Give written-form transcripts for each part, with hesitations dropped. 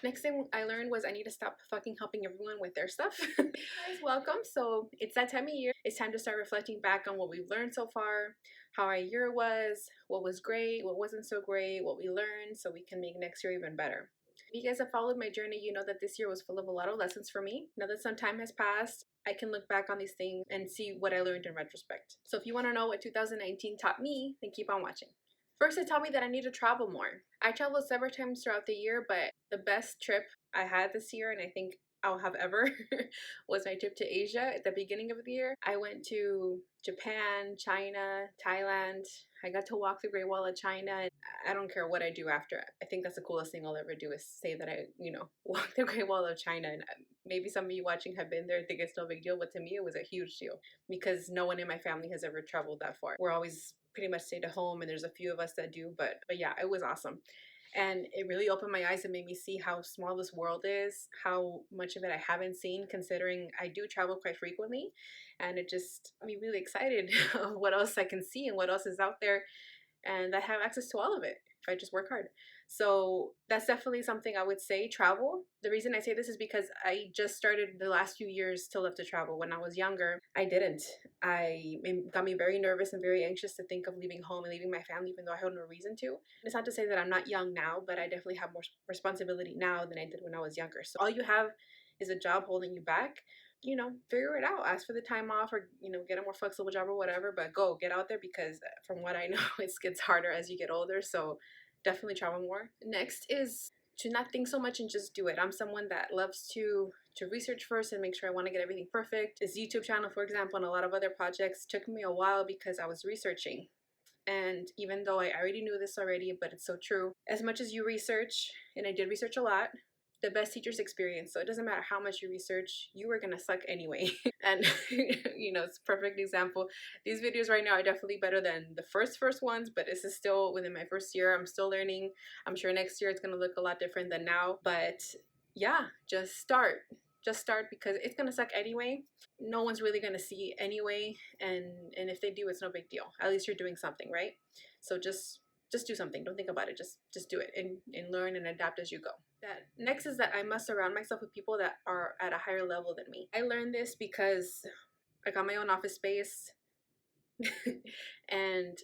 Next thing I learned was I need to stop fucking helping everyone with their stuff. Guys, welcome. So it's that time of year. It's time to start reflecting back on what we've learned so far, how our year was, what was great, what wasn't so great, what we learned, so we can make next year even better. If you guys have followed my journey, you know that this year was full of a lot of lessons for me. Now that some time has passed, I can look back on these things and see what I learned in retrospect. So if you want to know what 2019 taught me, then keep on watching. First, it taught me that I need to travel more. I traveled several times throughout the year, but the best trip I had this year, and I think I'll have ever, was my trip to Asia at the beginning of the year. I went to Japan, China, Thailand. I got to walk the Great Wall of China. And I don't care what I do after. I think that's the coolest thing I'll ever do is say that I, walked the Great Wall of China. And maybe some of you watching have been there and think it's no big deal, but to me it was a huge deal because no one in my family has ever traveled that far. We're always pretty much stayed at home, and there's a few of us that do, but yeah, it was awesome. And it really opened my eyes and made me see how small this world is, how much of it I haven't seen, considering I do travel quite frequently. And it just made me really excited of what else I can see and what else is out there, and I have access to all of it if I just work hard. So that's definitely something I would say, travel. The reason I say this is because I just started the last few years to love to travel. When I was younger, I didn't. It got me very nervous and very anxious to think of leaving home and leaving my family, even though I had no reason to. It's not to say that I'm not young now, but I definitely have more responsibility now than I did when I was younger. So all you have is a job holding you back. Figure it out. Ask for the time off, or get a more flexible job or whatever, but get out there, because from what I know, it gets harder as you get older. So definitely travel more. Next is to not think so much and just do it. I'm someone that loves to research first and make sure I want to get everything perfect. This YouTube channel, for example, and a lot of other projects took me a while because I was researching. And even though I already knew this already, but it's so true. As much as you research, and I did research a lot, the best teacher's experience. So it doesn't matter how much you research, you are gonna suck anyway. And it's a perfect example. These videos right now are definitely better than the first ones, but this is still within my first year. I'm still learning. I'm sure next year it's gonna look a lot different than now. But yeah, just start. Just start, because it's gonna suck anyway. No one's really gonna see anyway, and if they do, it's no big deal. At least you're doing something, right? So just do something. Don't think about it. Just do it, and learn and adapt as you go. That next is that I must surround myself with people that are at a higher level than me. I learned this because I got my own office space, and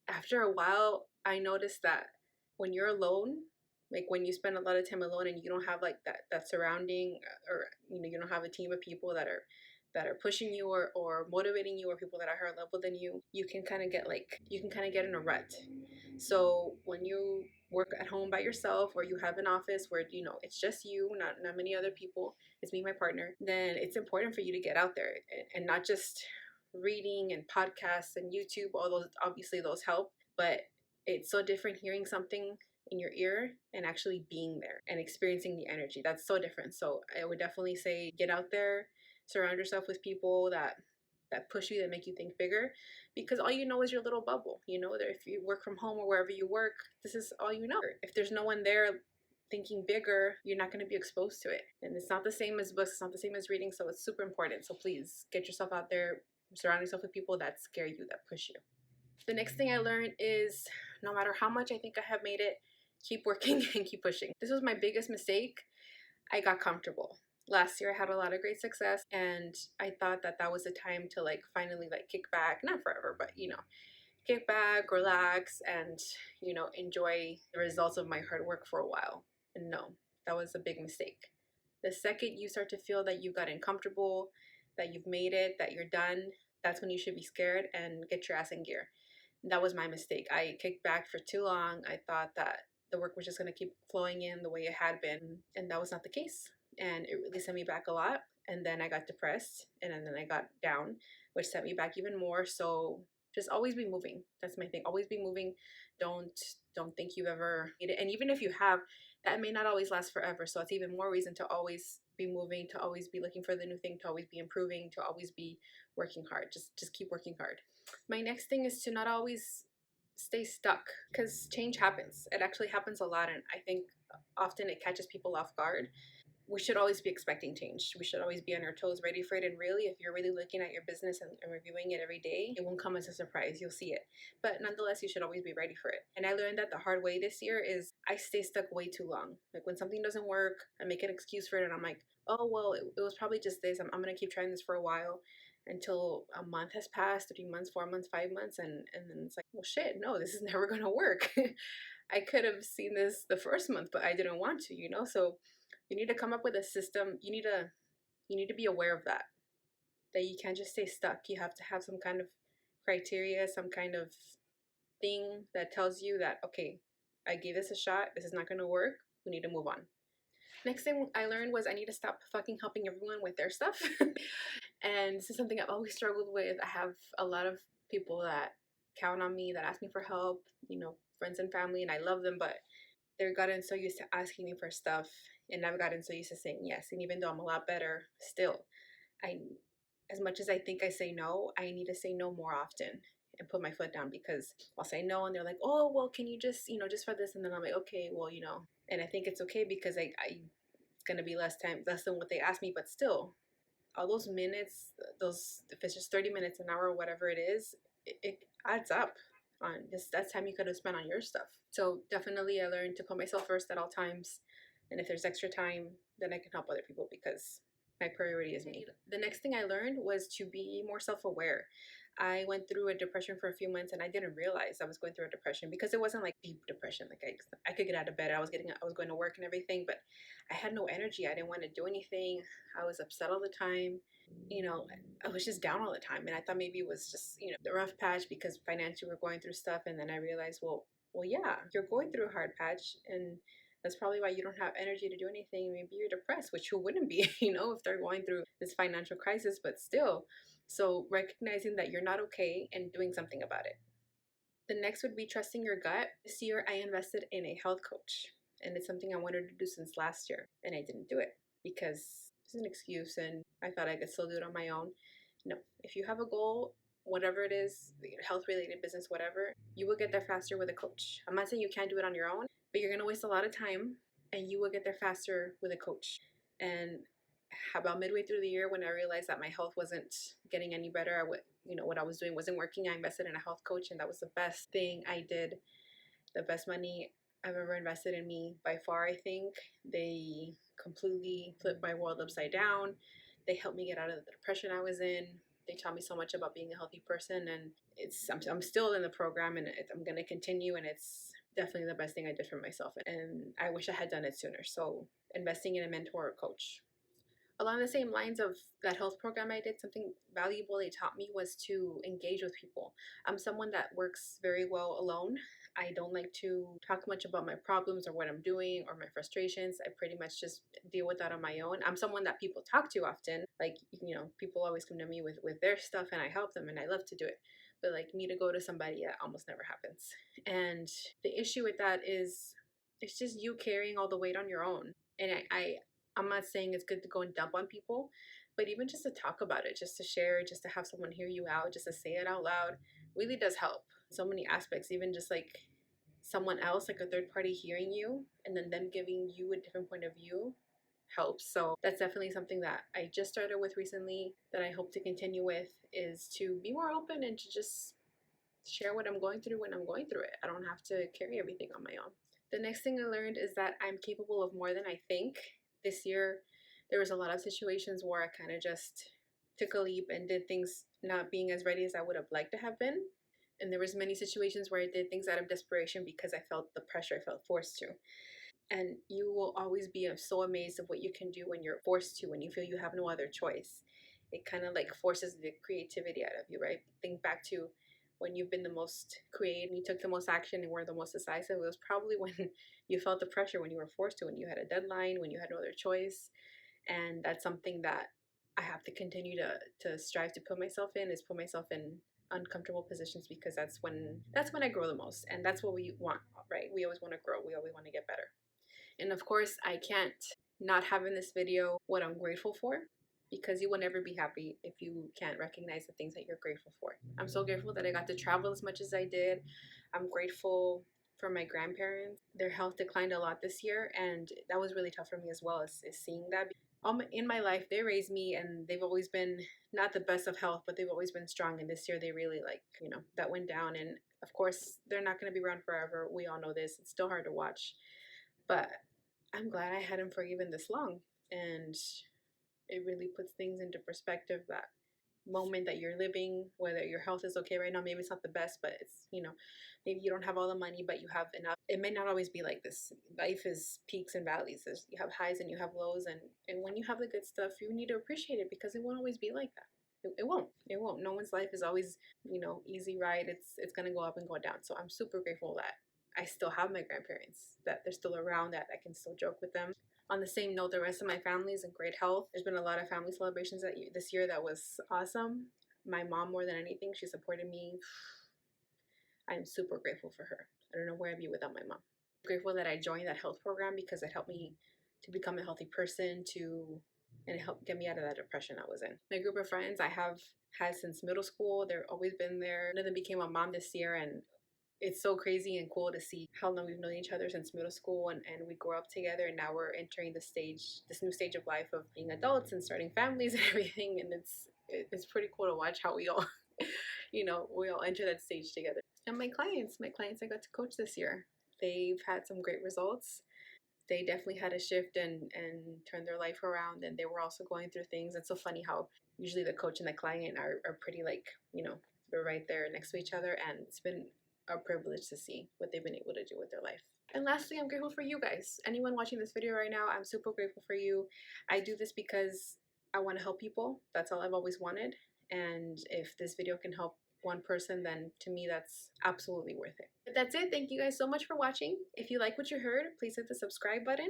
after a while, I noticed that when you're alone, like when you spend a lot of time alone and you don't have like that surrounding, or you don't have a team of people that are pushing you, or motivating you, or people that are higher level than you can kind of get in a rut. So when you work at home by yourself, or you have an office where it's just you, not many other people, it's me, my partner, then it's important for you to get out there, and not just reading and podcasts and YouTube. All those, obviously those help, but it's so different hearing something in your ear and actually being there and experiencing the energy. That's so different. So I would definitely say get out there, surround yourself with people that push you, that make you think bigger, because all you know is your little bubble. That if you work from home or wherever you work, this is all you know. If there's no one there thinking bigger, you're not going to be exposed to it. And it's not the same as books, it's not the same as reading, so it's super important. So please get yourself out there, surround yourself with people that scare you, that push you. The next thing I learned is, no matter how much I think I have made it, keep working and keep pushing. This was my biggest mistake. I got comfortable. Last year I had a lot of great success, and I thought that was the time to finally kick back, not forever, but kick back, relax, and enjoy the results of my hard work for a while. And no, that was a big mistake. The second you start to feel that you've gotten comfortable, that you've made it, that you're done, that's when you should be scared and get your ass in gear. That was my mistake. I kicked back for too long. I thought that the work was just going to keep flowing in the way it had been, and that was not the case. And it really sent me back a lot. And then I got depressed, and then I got down, which set me back even more. So just always be moving. That's my thing. Always be moving. Don't think you've ever made it. And even if you have, that may not always last forever. So it's even more reason to always be moving, to always be looking for the new thing, to always be improving, to always be working hard. Just keep working hard. My next thing is to not always stay stuck, because change happens. It actually happens a lot, and I think often it catches people off guard. we should always be expecting change. We should always be on our toes, ready for it. And really, if you're really looking at your business and reviewing it every day, it won't come as a surprise. You'll see it. But nonetheless, you should always be ready for it. And I learned that the hard way this year is I stay stuck way too long. Like when something doesn't work, I make an excuse for it and I'm like, oh, well, it was probably just this. I'm going to keep trying this for a while until a month has passed, 3 months, 4 months, 5 months. And then it's like, well, shit, no, this is never going to work. I could have seen this the first month, but I didn't want to, So you need to come up with a system. You need to be aware of that you can't just stay stuck. You have to have some kind of criteria, some kind of thing that tells you that, okay, I gave this a shot. This is not going to work. We need to move on. Next thing I learned was I need to stop fucking helping everyone with their stuff. And this is something I've always struggled with. I have a lot of people that count on me, that ask me for help, friends and family, and I love them, but they've gotten so used to asking me for stuff, and I've gotten so used to saying yes. And even though I'm a lot better, still, as much as I think I say no, I need to say no more often and put my foot down, because I'll say no and they're like, oh, well, can you just, just for this? And then I'm like, okay, well, and I think it's okay because it's going to be less time, less than what they asked me, but still, all those minutes, if it's just 30 minutes, an hour, whatever it is, it adds up on just that time you could have spent on your stuff. So definitely I learned to put myself first at all times. And if there's extra time, then I can help other people because my priority is me. The next thing I learned was to be more self-aware. I went through a depression for a few months and I didn't realize I was going through a depression because it wasn't like deep depression. Like I could get out of bed. I was going to work and everything, but I had no energy. I didn't want to do anything. I was upset all the time. I was just down all the time. And I thought maybe it was just, the rough patch because financially we're going through stuff. And then I realized, well, yeah, you're going through a hard patch and that's probably why you don't have energy to do anything. Maybe you're depressed, which who wouldn't be, if they're going through this financial crisis, but still. So recognizing that you're not okay and doing something about it. The next would be trusting your gut. This year I invested in a health coach, and it's something I wanted to do since last year, and I didn't do it because it's an excuse and I thought I could still do it on my own. No, if you have a goal, whatever it is, health related, business, whatever, you will get there faster with a coach. I'm not saying you can't do it on your own, but you're going to waste a lot of time and you will get there faster with a coach. And about midway through the year, when I realized that my health wasn't getting any better, what I was doing wasn't working, I invested in a health coach, and that was the best thing I did. The best money I've ever invested in me by far, I think. They completely flipped my world upside down. They helped me get out of the depression I was in. They taught me so much about being a healthy person, and I'm still in the program, and I'm going to continue, and it's definitely the best thing I did for myself, and I wish I had done it sooner. So investing in a mentor or coach. Along the same lines of that health program I did, something valuable they taught me was to engage with people. I'm someone that works very well alone. I don't like to talk much about my problems or what I'm doing or my frustrations. I pretty much just deal with that on my own. I'm someone that people talk to often. Like, people always come to me with their stuff and I help them and I love to do it. But like me to go to somebody, that almost never happens. And the issue with that is it's just you carrying all the weight on your own. And I'm not saying it's good to go and dump on people, but even just to talk about it, just to share, just to have someone hear you out, just to say it out loud really does help. So many aspects, even just like someone else, like a third party hearing you and then them giving you a different point of view helps. So that's definitely something that I just started with recently that I hope to continue with, is to be more open and to just share what I'm going through when I'm going through it. I don't have to carry everything on my own. The next thing I learned is that I'm capable of more than I think. This year, there was a lot of situations where I kind of just took a leap and did things not being as ready as I would have liked to have been. And there was many situations where I did things out of desperation because I felt the pressure, I felt forced to. And you will always be so amazed of what you can do when you're forced to, when you feel you have no other choice. It kind of like forces the creativity out of you, right? Think back to when you've been the most creative, you took the most action and were the most decisive. It was probably when you felt the pressure, when you were forced to, when you had a deadline, when you had no other choice. And that's something that I have to continue to strive to put myself in, is put myself in uncomfortable positions, because that's when I grow the most. And that's what we want, right? We always want to grow. We always want to get better. And of course, I can't not have in this video what I'm grateful for, because you will never be happy if you can't recognize the things that you're grateful for. I'm so grateful that I got to travel as much as I did. I'm grateful for my grandparents. Their health declined a lot this year, and that was really tough for me as well, is seeing that. In my life, they raised me, and they've always been not the best of health, but they've always been strong. And this year, they really, like, that went down. And of course, they're not going to be around forever. We all know this. It's still hard to watch, but I'm glad I had them for even this long. And it really puts things into perspective, that moment that you're living, whether your health is okay right now. Maybe it's not the best, but it's, maybe you don't have all the money, but you have enough. It may not always be like this. Life is peaks and valleys. You have highs and you have lows, and when you have the good stuff, you need to appreciate it, because it won't always be like that. It won't. No one's life is always, easy ride. It's gonna go up and go down. So I'm super grateful that I still have my grandparents, that they're still around, that I can still joke with them. On the same note, the rest of my family is in great health. There's been a lot of family celebrations this year that was awesome. My mom, more than anything, she supported me. I'm super grateful for her. I don't know where I'd be without my mom. I'm grateful that I joined that health program, because it helped me to become a healthy person, and it helped get me out of that depression I was in. My group of friends I have had since middle school. They've always been there. One of them became a mom this year, and it's so crazy and cool to see how long we've known each other since middle school, and we grew up together, and now we're entering this new stage of life of being adults and starting families and everything. And it's pretty cool to watch how we all we all enter that stage together. And my clients I got to coach this year, they've had some great results. They definitely had a shift and turned their life around, and they were also going through things. It's so funny how usually the coach and the client are pretty, like, they're right there next to each other, and it's been a privilege to see what they've been able to do with their life. And lastly, I'm grateful for you guys. Anyone watching this video right now, I'm super grateful for you. I do this because I want to help people. That's all I've always wanted. And if this video can help one person, then to me that's absolutely worth it. But that's it. Thank you guys so much for watching. If you like what you heard, please hit the subscribe button,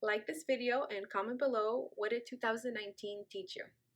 like this video, and comment below, what did 2019 teach you?